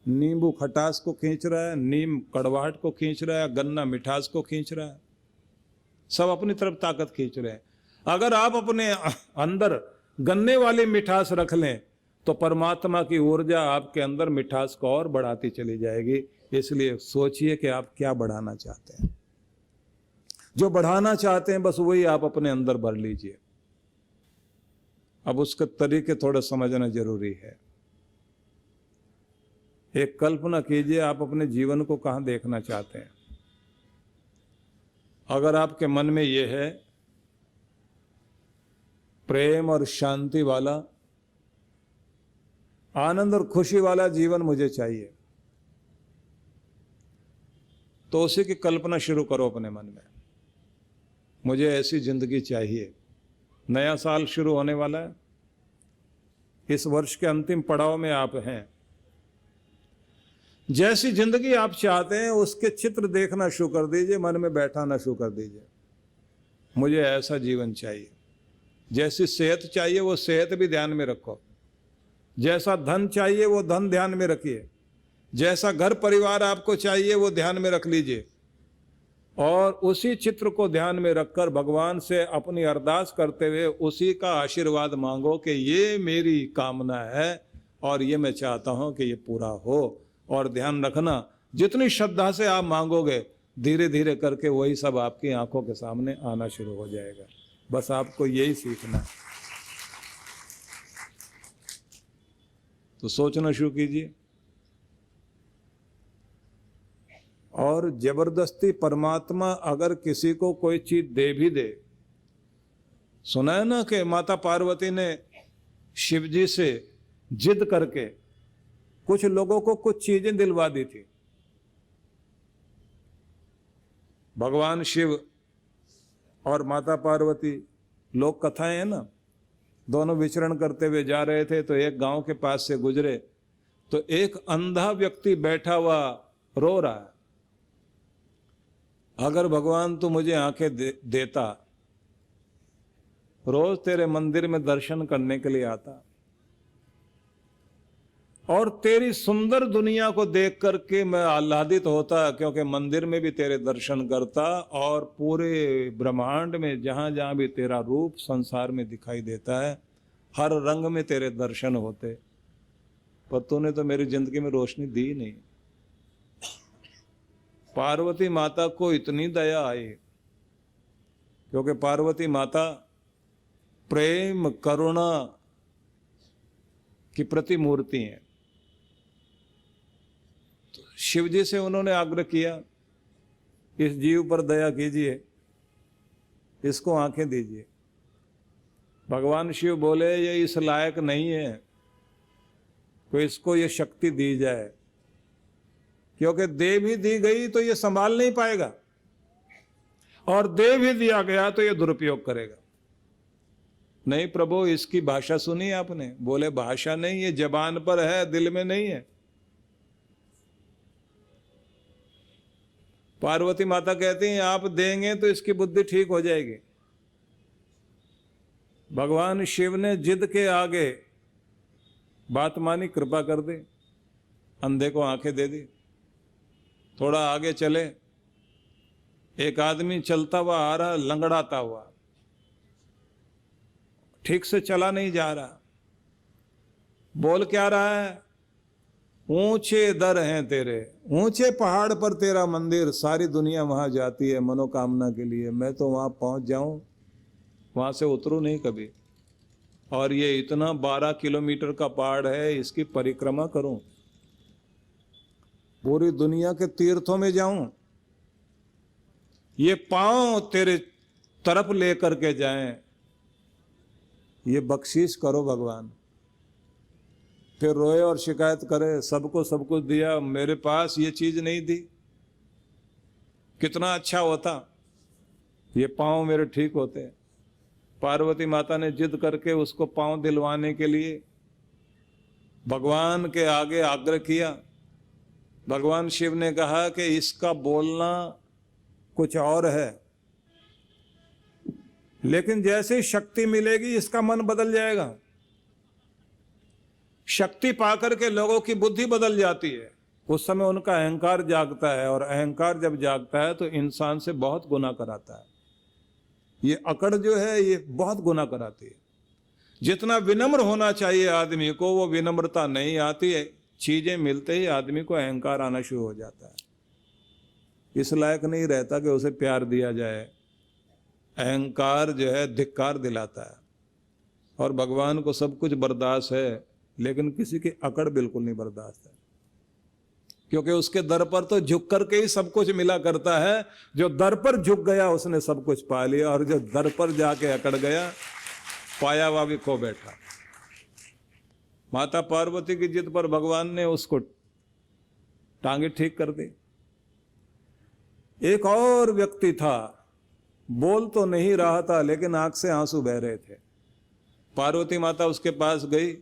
नींबू खटास को खींच रहा है, नीम कड़वाहट को खींच रहा है, गन्ना मिठास को खींच रहा है, सब अपनी तरफ ताकत खींच रहे हैं। अगर आप अपने अंदर गन्ने वाली मिठास रख लें तो परमात्मा की ऊर्जा आपके अंदर मिठास को और बढ़ाती चली जाएगी। इसलिए सोचिए कि आप क्या बढ़ाना चाहते हैं। जो बढ़ाना चाहते हैं बस वही आप अपने अंदर भर लीजिए। अब उसके तरीके थोड़ा समझना जरूरी है। एक कल्पना कीजिए, आप अपने जीवन को कहां देखना चाहते हैं। अगर आपके मन में यह है प्रेम और शांति वाला, आनंद और खुशी वाला जीवन मुझे चाहिए, तो उसी की कल्पना शुरू करो अपने मन में। मुझे ऐसी जिंदगी चाहिए। नया साल शुरू होने वाला है, इस वर्ष के अंतिम पड़ाव में आप हैं। जैसी जिंदगी आप चाहते हैं उसके चित्र देखना शुरू कर दीजिए, मन में बैठाना शुरू कर दीजिए। मुझे ऐसा जीवन चाहिए। जैसी सेहत चाहिए वो सेहत भी ध्यान में रखो। जैसा धन चाहिए वो धन ध्यान में रखिए। जैसा घर परिवार आपको चाहिए वो ध्यान में रख लीजिए। और उसी चित्र को ध्यान में रखकर भगवान से अपनी अरदास करते हुए उसी का आशीर्वाद मांगो कि ये मेरी कामना है और ये मैं चाहता हूं कि ये पूरा हो। और ध्यान रखना, जितनी श्रद्धा से आप मांगोगे धीरे धीरे करके वही सब आपकी आंखों के सामने आना शुरू हो जाएगा। बस आपको यही सीखना है। तो सोचना शुरू कीजिए। और जबरदस्ती परमात्मा अगर किसी को कोई चीज दे भी दे, सुना है ना कि माता पार्वती ने शिव जी से जिद करके कुछ लोगों को कुछ चीजें दिलवा दी थी। भगवान शिव और माता पार्वती, लोक कथाएं हैं ना, दोनों विचरण करते हुए जा रहे थे तो एक गांव के पास से गुजरे तो एक अंधा व्यक्ति बैठा हुआ रो रहा है। अगर भगवान तू मुझे आंखें देता, रोज तेरे मंदिर में दर्शन करने के लिए आता और तेरी सुंदर दुनिया को देख करके मैं आह्लादित होता, क्योंकि मंदिर में भी तेरे दर्शन करता और पूरे ब्रह्मांड में जहां जहां भी तेरा रूप संसार में दिखाई देता है, हर रंग में तेरे दर्शन होते। पर तूने तो मेरी जिंदगी में रोशनी दी नहीं। पार्वती माता को इतनी दया आई, क्योंकि पार्वती माता प्रेम करुणा की प्रतिमूर्ति है। तो शिव जी से उन्होंने आग्रह किया, इस जीव पर दया कीजिए, इसको आंखें दीजिए। भगवान शिव बोले ये इस लायक नहीं है तो इसको ये शक्ति दी जाए, क्योंकि दे भी दी गई तो ये संभाल नहीं पाएगा और दे भी दिया गया तो ये दुरुपयोग करेगा। नहीं प्रभु, इसकी भाषा सुनी आपने? बोले भाषा नहीं, ये जबान पर है, दिल में नहीं है। पार्वती माता कहती हैं आप देंगे तो इसकी बुद्धि ठीक हो जाएगी। भगवान शिव ने जिद के आगे बात मानी, कृपा कर दी, अंधे को आंखें दे दी। थोड़ा आगे चले, एक आदमी चलता हुआ आ रहा, लंगड़ाता हुआ, ठीक से चला नहीं जा रहा। बोल क्या रहा है? ऊंचे दर हैं तेरे, ऊंचे पहाड़ पर तेरा मंदिर, सारी दुनिया वहां जाती है मनोकामना के लिए, मैं तो वहां पहुंच जाऊं, वहां से उतरूं नहीं कभी। और ये इतना 12 किलोमीटर का पहाड़ है, इसकी परिक्रमा करूं, पूरी दुनिया के तीर्थों में जाऊं, ये पांव तेरे तरफ लेकर के जाएं, ये बख्शीश करो भगवान। फिर रोए और शिकायत करे, सबको सब कुछ दिया, मेरे पास ये चीज नहीं दी, कितना अच्छा होता, ये पांव मेरे ठीक होते। पार्वती माता ने जिद करके उसको पांव दिलवाने के लिए भगवान के आगे आग्रह किया। भगवान शिव ने कहा कि इसका बोलना कुछ और है, लेकिन जैसे ही शक्ति मिलेगी इसका मन बदल जाएगा। शक्ति पाकर के लोगों की बुद्धि बदल जाती है, उस समय उनका अहंकार जागता है, और अहंकार जब जागता है तो इंसान से बहुत गुनाह कराता है। ये अकड़ जो है ये बहुत गुनाह कराती है। जितना विनम्र होना चाहिए आदमी को, वो विनम्रता नहीं आती है। चीजें मिलते ही आदमी को अहंकार आना शुरू हो जाता है, इस लायक नहीं रहता कि उसे प्यार दिया जाए। अहंकार जो है धिक्कार दिलाता है। और भगवान को सब कुछ बर्दाश्त है, लेकिन किसी की अकड़ बिल्कुल नहीं बर्दाश्त है, क्योंकि उसके दर पर तो झुक करके ही सब कुछ मिला करता है। जो दर पर झुक गया उसने सब कुछ पा लिया, और जो दर पर जाके अकड़ गया पाया हुआ भी खो बैठा। माता पार्वती की जिद पर भगवान ने उसको टांगे ठीक कर दी। एक और व्यक्ति था, बोल तो नहीं रहा था लेकिन आंख से आंसू बह रहे थे। पार्वती माता उसके पास गई,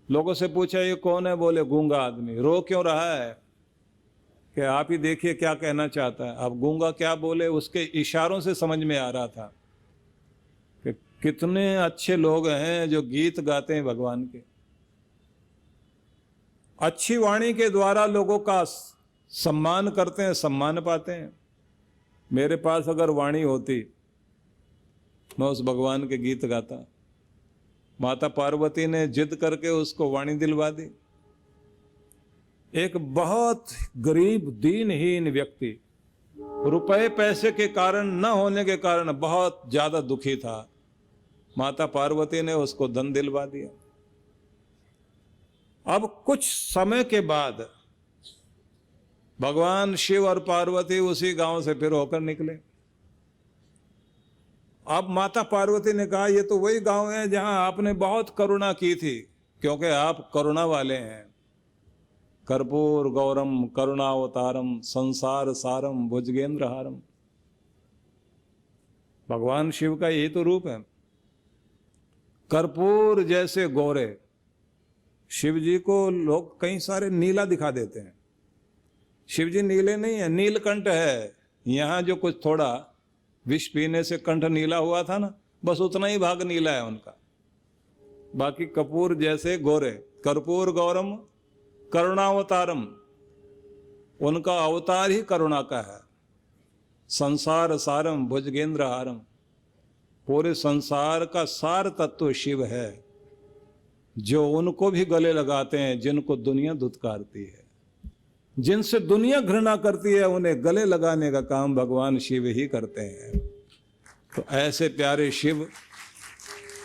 लोगों से पूछा ये कौन है? बोले गूंगा आदमी। रो क्यों रहा है? कि आप ही देखिए क्या कहना चाहता है। अब गूंगा क्या बोले, उसके इशारों से समझ में आ रहा था कि कितने अच्छे लोग हैं जो गीत गाते हैं भगवान के। अच्छी वाणी के द्वारा लोगों का सम्मान करते हैं, सम्मान पाते हैं। मेरे पास अगर वाणी होती, मैं उस भगवान के गीत गाता। माता पार्वती ने जिद करके उसको वाणी दिलवा दी। एक बहुत गरीब दीनहीन व्यक्ति, रुपए पैसे के कारण न होने के कारण बहुत ज्यादा दुखी था। माता पार्वती ने उसको धन दिलवा दिया। अब कुछ समय के बाद भगवान शिव और पार्वती उसी गांव से फिर होकर निकले। अब माता पार्वती ने कहा ये तो वही गांव है जहां आपने बहुत करुणा की थी, क्योंकि आप करुणा वाले हैं। कर्पूर गौरम करुणावतारम संसार सारम भुजगेंद्र हारम। भगवान शिव का यही तो रूप है। कर्पूर जैसे गोरे। शिव जी को लोग कई सारे नीला दिखा देते हैं। शिव जी नीले नहीं है, नीलकंठ है। यहां जो कुछ थोड़ा विष पीने से कंठ नीला हुआ था ना, बस उतना ही भाग नीला है उनका। बाकी कपूर जैसे गोरे। कर्पूर गौरम करुणावतारम, उनका अवतार ही करुणा का है। संसार सारम भुजगेंद्र हारम, पूरे संसार का सार तत्व शिव है, जो उनको भी गले लगाते हैं जिनको दुनिया धुतकारती है। जिनसे दुनिया घृणा करती है उन्हें गले लगाने का काम भगवान शिव ही करते हैं। तो ऐसे प्यारे शिव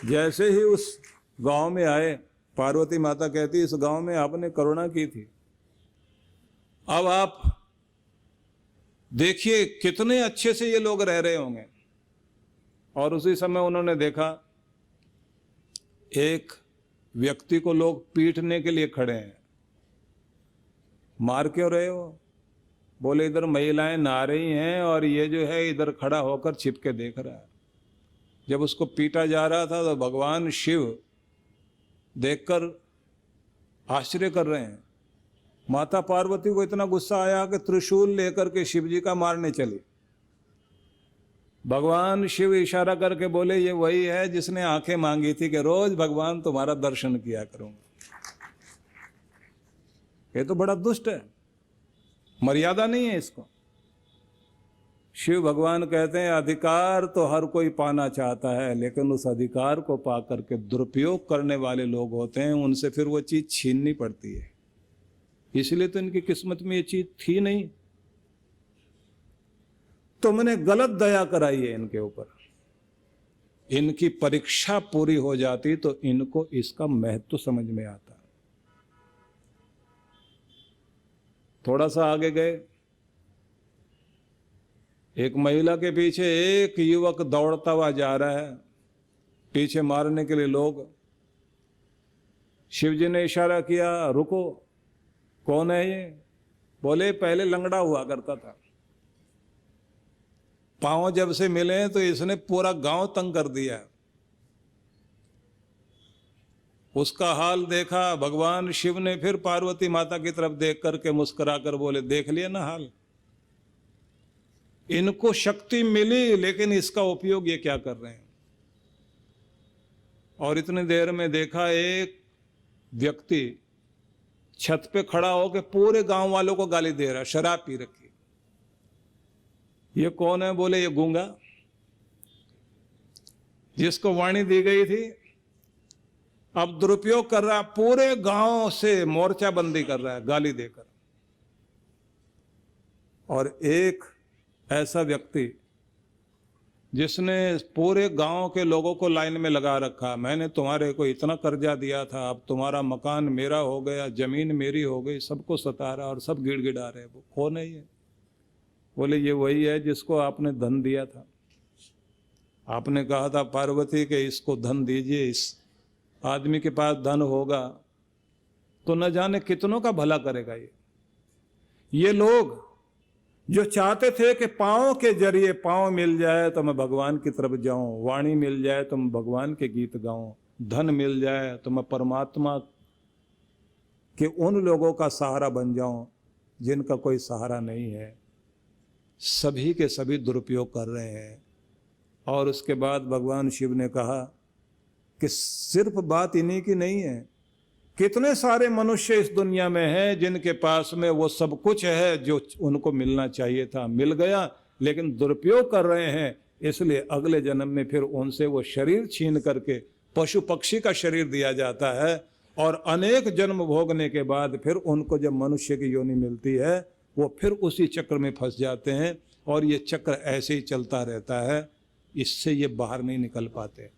जैसे ही उस गांव में आए, पार्वती माता कहती इस गांव में आपने करुणा की थी, अब आप देखिए कितने अच्छे से ये लोग रह रहे होंगे। और उसी समय उन्होंने देखा एक व्यक्ति को लोग पीटने के लिए खड़े हैं। मार क्यों रहे हो? बोले इधर महिलाएं नहा रही हैं और ये जो है इधर खड़ा होकर छिपके देख रहा है। जब उसको पीटा जा रहा था तो भगवान शिव देखकर आश्चर्य कर रहे हैं। माता पार्वती को इतना गुस्सा आया कि त्रिशूल लेकर के शिव जी का मारने चली। भगवान शिव इशारा करके बोले ये वही है जिसने आंखें मांगी थी कि रोज भगवान तुम्हारा दर्शन किया करूंगा। ये तो बड़ा दुष्ट है, मर्यादा नहीं है इसको। शिव भगवान कहते हैं अधिकार तो हर कोई पाना चाहता है, लेकिन उस अधिकार को पाकर के दुरुपयोग करने वाले लोग होते हैं, उनसे फिर वो चीज छीननी पड़ती है। इसलिए तो इनकी किस्मत में ये चीज थी नहीं। तुमने गलत दया कराई है इनके ऊपर। इनकी परीक्षा पूरी हो जाती तो इनको इसका महत्व समझ में आता। थोड़ा सा आगे गए, एक महिला के पीछे एक युवक दौड़ता हुआ जा रहा है, पीछे मारने के लिए लोग। शिव जी ने इशारा किया रुको। कौन है ये? बोले पहले लंगड़ा हुआ करता था, पांव जब से मिले तो इसने पूरा गांव तंग कर दिया। उसका हाल देखा भगवान शिव ने, फिर पार्वती माता की तरफ देख करके मुस्कुरा कर बोले देख लिया ना हाल। इनको शक्ति मिली लेकिन इसका उपयोग ये क्या कर रहे हैं। और इतनी देर में देखा एक व्यक्ति छत पे खड़ा होकर पूरे गांव वालों को गाली दे रहा, शराब पी रखी। ये कौन है? बोले ये गूंगा, जिसको वाणी दी गई थी अब दुरुपयोग कर रहा, पूरे गांव से मोर्चाबंदी कर रहा है गाली देकर। और एक ऐसा व्यक्ति जिसने पूरे गांव के लोगों को लाइन में लगा रखा, मैंने तुम्हारे को इतना कर्जा दिया था, अब तुम्हारा मकान मेरा हो गया, जमीन मेरी हो गई, सबको सता रहा और सब गिड़गिड़ा रहे। वो कौन है ये? बोले ये वही है जिसको आपने धन दिया था। आपने कहा था पार्वती के इसको धन दीजिए, इस आदमी के पास धन होगा तो न जाने कितनों का भला करेगा। ये लोग जो चाहते थे कि पाँव के जरिए, पाँव मिल जाए तो मैं भगवान की तरफ जाऊं, वाणी मिल जाए तो मैं भगवान के गीत गाऊं, धन मिल जाए तो मैं परमात्मा के उन लोगों का सहारा बन जाऊं जिनका कोई सहारा नहीं है, सभी के सभी दुरुपयोग कर रहे हैं। और उसके बाद भगवान शिव ने कहा कि सिर्फ बात इन्हीं की नहीं है, कितने सारे मनुष्य इस दुनिया में हैं जिनके पास में वो सब कुछ है जो उनको मिलना चाहिए था, मिल गया, लेकिन दुरुपयोग कर रहे हैं। इसलिए अगले जन्म में फिर उनसे वो शरीर छीन करके पशु पक्षी का शरीर दिया जाता है और अनेक जन्म भोगने के बाद फिर उनको जब मनुष्य की योनि मिलती है वो फिर उसी चक्र में फंस जाते हैं और ये चक्र ऐसे ही चलता रहता है, इससे ये बाहर नहीं निकल पाते।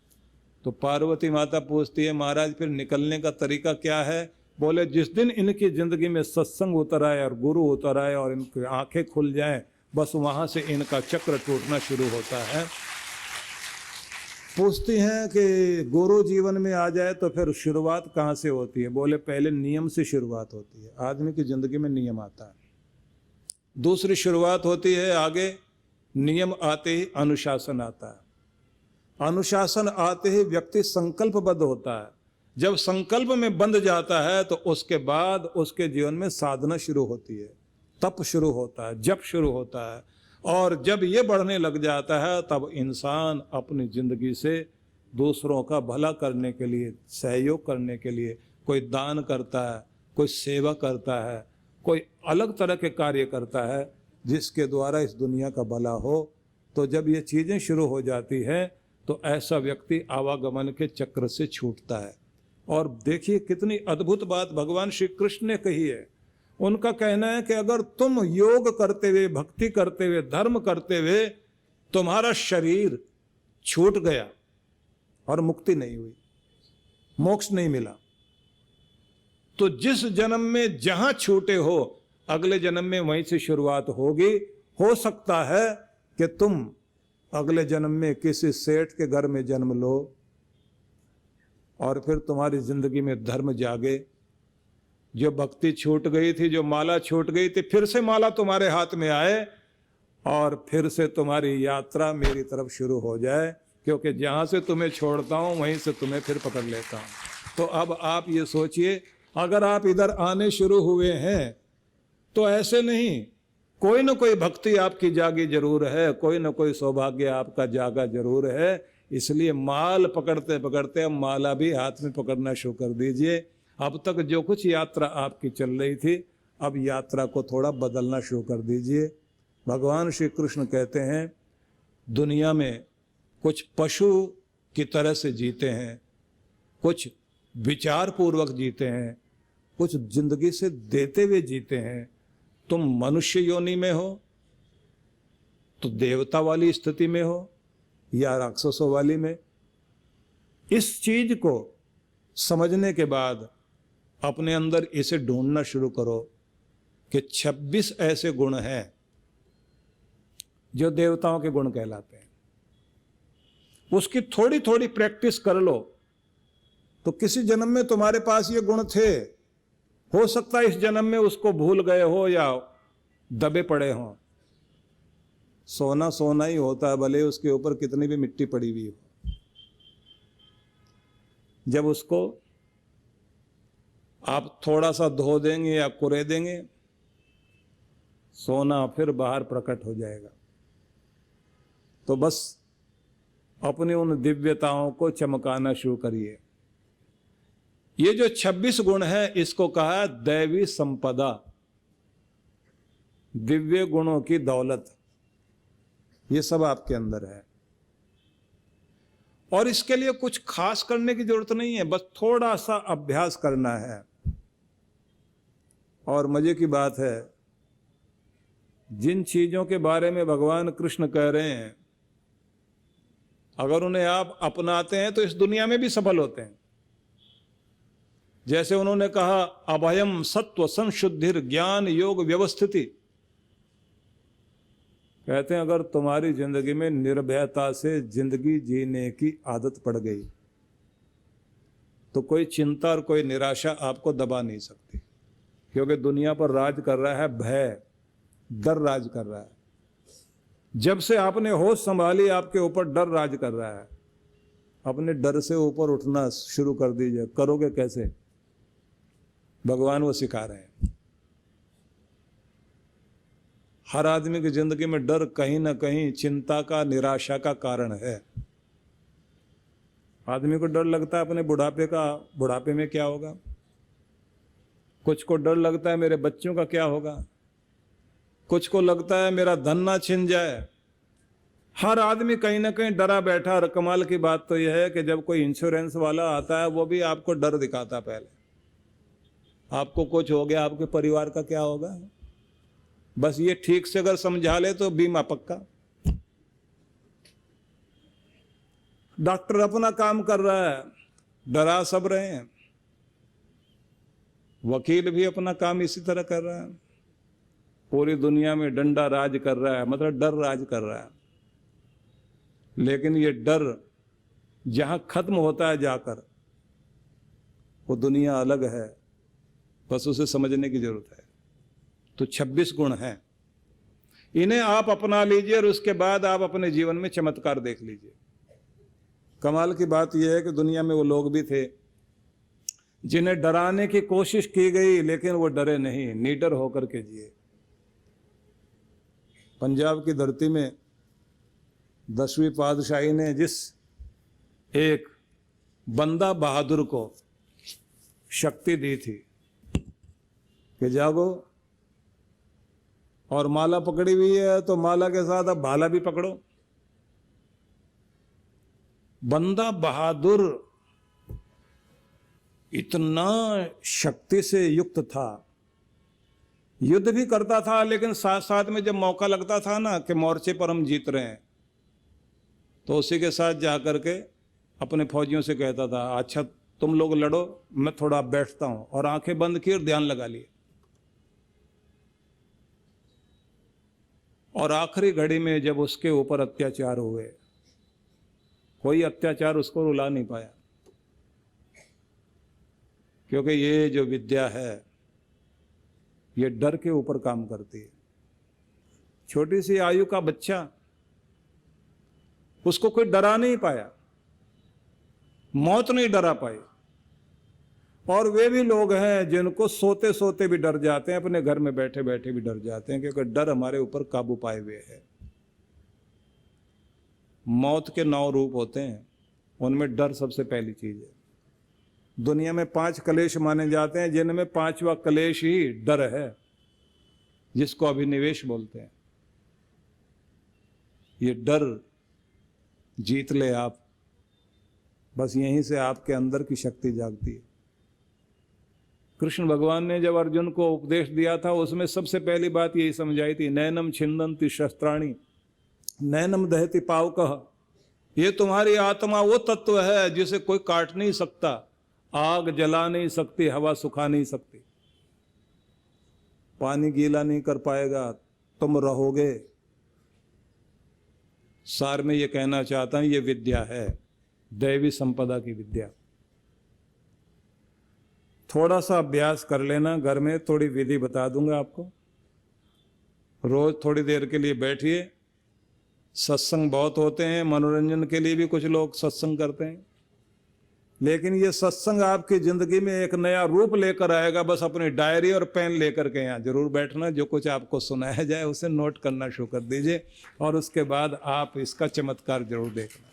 तो पार्वती माता पूछती है महाराज फिर निकलने का तरीका क्या है? बोले जिस दिन इनकी जिंदगी में सत्संग उतर आए और गुरु उतर आए और इनकी आंखें खुल जाएं, बस वहां से इनका चक्र टूटना शुरू होता है। पूछती हैं कि गुरु जीवन में आ जाए तो फिर शुरुआत कहाँ से होती है? बोले पहले नियम से शुरुआत होती है, आदमी की जिंदगी में नियम आता है। दूसरी शुरुआत होती है, आगे नियम आते ही अनुशासन आता है, अनुशासन आते ही व्यक्ति संकल्पबद्ध होता है। जब संकल्प में बंध जाता है तो उसके बाद उसके जीवन में साधना शुरू होती है, तप शुरू होता है, जप शुरू होता है। और जब ये बढ़ने लग जाता है तब इंसान अपनी जिंदगी से दूसरों का भला करने के लिए, सहयोग करने के लिए कोई दान करता है, कोई सेवा करता है, कोई अलग तरह के कार्य करता है जिसके द्वारा इस दुनिया का भला हो। तो जब ये चीज़ें शुरू हो जाती हैं तो ऐसा व्यक्ति आवागमन के चक्र से छूटता है। और देखिए कितनी अद्भुत बात भगवान श्री कृष्ण ने कही है। उनका कहना है कि अगर तुम योग करते हुए, भक्ति करते हुए, धर्म करते हुए तुम्हारा शरीर छूट गया और मुक्ति नहीं हुई, मोक्ष नहीं मिला, तो जिस जन्म में जहां छूटे हो अगले जन्म में वहीं से शुरुआत होगी। हो सकता है कि तुम अगले जन्म में किसी सेठ के घर में जन्म लो और फिर तुम्हारी जिंदगी में धर्म जागे, जो भक्ति छूट गई थी, जो माला छूट गई थी, फिर से माला तुम्हारे हाथ में आए और फिर से तुम्हारी यात्रा मेरी तरफ शुरू हो जाए, क्योंकि जहाँ से तुम्हें छोड़ता हूँ वहीं से तुम्हें फिर पकड़ लेता हूँ। तो अब आप ये सोचिए, अगर आप इधर आने शुरू हुए हैं तो ऐसे नहीं, कोई न कोई भक्ति आपकी जागी जरूर है, कोई न कोई सौभाग्य आपका जागा जरूर है। इसलिए माल पकड़ते पकड़ते अब माला भी हाथ में पकड़ना शुरू कर दीजिए। अब तक जो कुछ यात्रा आपकी चल रही थी, अब यात्रा को थोड़ा बदलना शुरू कर दीजिए। भगवान श्री कृष्ण कहते हैं दुनिया में कुछ पशु की तरह से जीते हैं, कुछ विचार पूर्वक जीते हैं, कुछ जिंदगी से देते हुए जीते हैं। तुम मनुष्य योनि में हो तो देवता वाली स्थिति में हो या राक्षसों वाली में, इस चीज को समझने के बाद अपने अंदर इसे ढूंढना शुरू करो कि 26 ऐसे गुण हैं जो देवताओं के गुण कहलाते हैं। उसकी थोड़ी थोड़ी प्रैक्टिस कर लो तो किसी जन्म में तुम्हारे पास ये गुण थे, हो सकता है इस जन्म में उसको भूल गए हो या दबे पड़े हो। सोना सोना ही होता है, भले उसके ऊपर कितनी भी मिट्टी पड़ी हुई हो। जब उसको आप थोड़ा सा धो देंगे या कुरे देंगे, सोना फिर बाहर प्रकट हो जाएगा। तो बस अपनी उन दिव्यताओं को चमकाना शुरू करिए। ये जो 26 गुण है इसको कहा है दैवी संपदा, दिव्य गुणों की दौलत। ये सब आपके अंदर है और इसके लिए कुछ खास करने की जरूरत नहीं है, बस थोड़ा सा अभ्यास करना है। और मजे की बात है, जिन चीजों के बारे में भगवान कृष्ण कह रहे हैं, अगर उन्हें आप अपनाते हैं तो इस दुनिया में भी सफल होते हैं। जैसे उन्होंने कहा अभयम सत्व संशुद्धिर ज्ञान योग व्यवस्थिति। कहते हैं अगर तुम्हारी जिंदगी में निर्भयता से जिंदगी जीने की आदत पड़ गई तो कोई चिंता और कोई निराशा आपको दबा नहीं सकती, क्योंकि दुनिया पर राज कर रहा है भय, डर राज कर रहा है। जब से आपने होश संभाली आपके ऊपर डर राज कर रहा है। अपने डर से ऊपर उठना शुरू कर दीजिए। करोगे कैसे? भगवान वो सिखा रहे हैं। हर आदमी की जिंदगी में डर कहीं ना कहीं चिंता का, निराशा का कारण है। आदमी को डर लगता है अपने बुढ़ापे का, बुढ़ापे में क्या होगा। कुछ को डर लगता है मेरे बच्चों का क्या होगा, कुछ को लगता है मेरा धन ना छिन जाए। हर आदमी कहीं ना कहीं डरा बैठा। और कमाल की बात तो यह है कि जब कोई इंश्योरेंस वाला आता है वो भी आपको डर दिखाता। पहले आपको कुछ हो गया, आपके परिवार का क्या होगा। बस ये ठीक से अगर समझा ले तो बीमा पक्का। डॉक्टर अपना काम कर रहा है, डरा सब रहे हैं। वकील भी अपना काम इसी तरह कर रहा है। पूरी दुनिया में डंडा राज कर रहा है, मतलब डर राज कर रहा है। लेकिन ये डर जहां खत्म होता है जाकर, वो दुनिया अलग है। बस उसे समझने की जरूरत है। तो 26 गुण हैं, इन्हें आप अपना लीजिए और उसके बाद आप अपने जीवन में चमत्कार देख लीजिए। कमाल की बात यह है कि दुनिया में वो लोग भी थे जिन्हें डराने की कोशिश की गई, लेकिन वो डरे नहीं, निडर होकर के जिए। पंजाब की धरती में 10वीं पातशाही ने जिस एक बंदा बहादुर को शक्ति दी थी कि जागो, और माला पकड़ी हुई है तो माला के साथ अब भाला भी पकड़ो। बंदा बहादुर इतना शक्ति से युक्त था, युद्ध भी करता था, लेकिन साथ साथ में जब मौका लगता था ना कि मोर्चे पर हम जीत रहे हैं, तो उसी के साथ जाकर के अपने फौजियों से कहता था अच्छा तुम लोग लड़ो, मैं थोड़ा बैठता हूं, और आंखें बंद की और ध्यान लगा लिए। और आखिरी घड़ी में जब उसके ऊपर अत्याचार हुए, कोई अत्याचार उसको रुला नहीं पाया, क्योंकि ये जो विद्या है ये डर के ऊपर काम करती है। छोटी सी आयु का बच्चा, उसको कोई डरा नहीं पाया, मौत नहीं डरा पाई। और वे भी लोग हैं जिनको सोते सोते भी डर जाते हैं, अपने घर में बैठे बैठे भी डर जाते हैं, क्योंकि डर हमारे ऊपर काबू पाए हुए है। मौत के 9 रूप होते हैं, उनमें डर सबसे पहली चीज है। दुनिया में 5 क्लेश माने जाते हैं, जिनमें 5वां क्लेश ही डर है, जिसको अभिनिवेश बोलते हैं। ये डर जीत ले आप, बस यहीं से आपके अंदर की शक्ति जागती है। कृष्ण भगवान ने जब अर्जुन को उपदेश दिया था, उसमें सबसे पहली बात यही समझाई थी, नैनम छिन्दन्ति शस्त्राणि नैनम दहति पावकः। ये तुम्हारी आत्मा वो तत्व है जिसे कोई काट नहीं सकता, आग जला नहीं सकती, हवा सुखा नहीं सकती, पानी गीला नहीं कर पाएगा, तुम रहोगे। सार में ये कहना चाहता हूं, ये विद्या है, दैवी संपदा की विद्या। थोड़ा सा अभ्यास कर लेना घर में, थोड़ी विधि बता दूंगा आपको। रोज थोड़ी देर के लिए बैठिए। सत्संग बहुत होते हैं, मनोरंजन के लिए भी कुछ लोग सत्संग करते हैं, लेकिन ये सत्संग आपकी जिंदगी में एक नया रूप लेकर आएगा। बस अपनी डायरी और पेन लेकर के यहाँ जरूर बैठना, जो कुछ आपको सुनाया जाए उसे नोट करना शुरू कर दीजिए, और उसके बाद आप इसका चमत्कार जरूर देखना।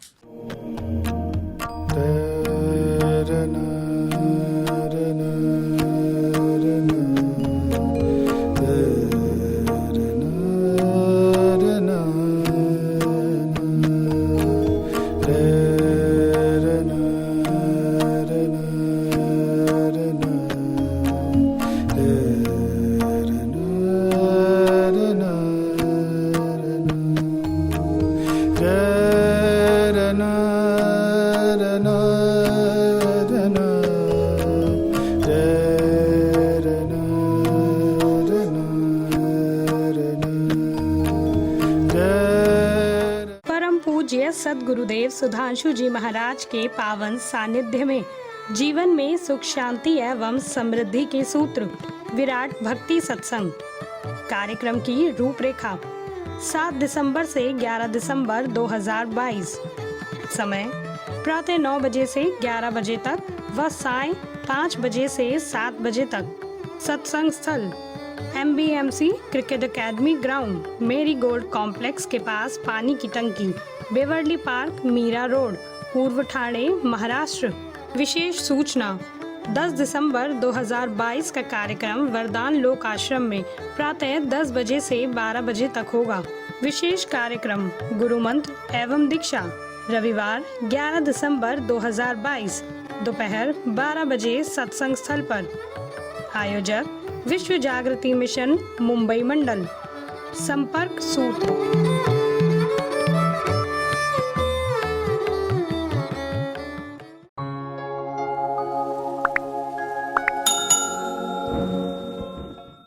सद्गुरुदेव सुधांशु जी महाराज के पावन सानिध्य में जीवन में सुख शांति एवं समृद्धि के सूत्र विराट भक्ति सत्संग कार्यक्रम की रूपरेखा 7 दिसंबर से 11 दिसंबर 2022। समय प्रातः 9 बजे से 11 बजे तक व सायं 5 बजे से 7 बजे तक। सत्संग स्थल MBMC क्रिकेट एकेडमी ग्राउंड, मेरी गोल्ड कॉम्प्लेक्स के पास पानी की टंकी, बेवर्ली पार्क, मीरा रोड, पूर्व ठाणे, महाराष्ट्र। विशेष सूचना 10 दिसंबर 2022 का कार्यक्रम वरदान लोक आश्रम में प्रातः 10 बजे से 12 बजे तक होगा। विशेष कार्यक्रम गुरु मंत्र एवं दीक्षा रविवार 11 दिसंबर 2022 दोपहर 12 बजे सत्संग स्थल पर। आयोजक विश्व जागृति मिशन मुंबई मंडल। संपर्क सूत्र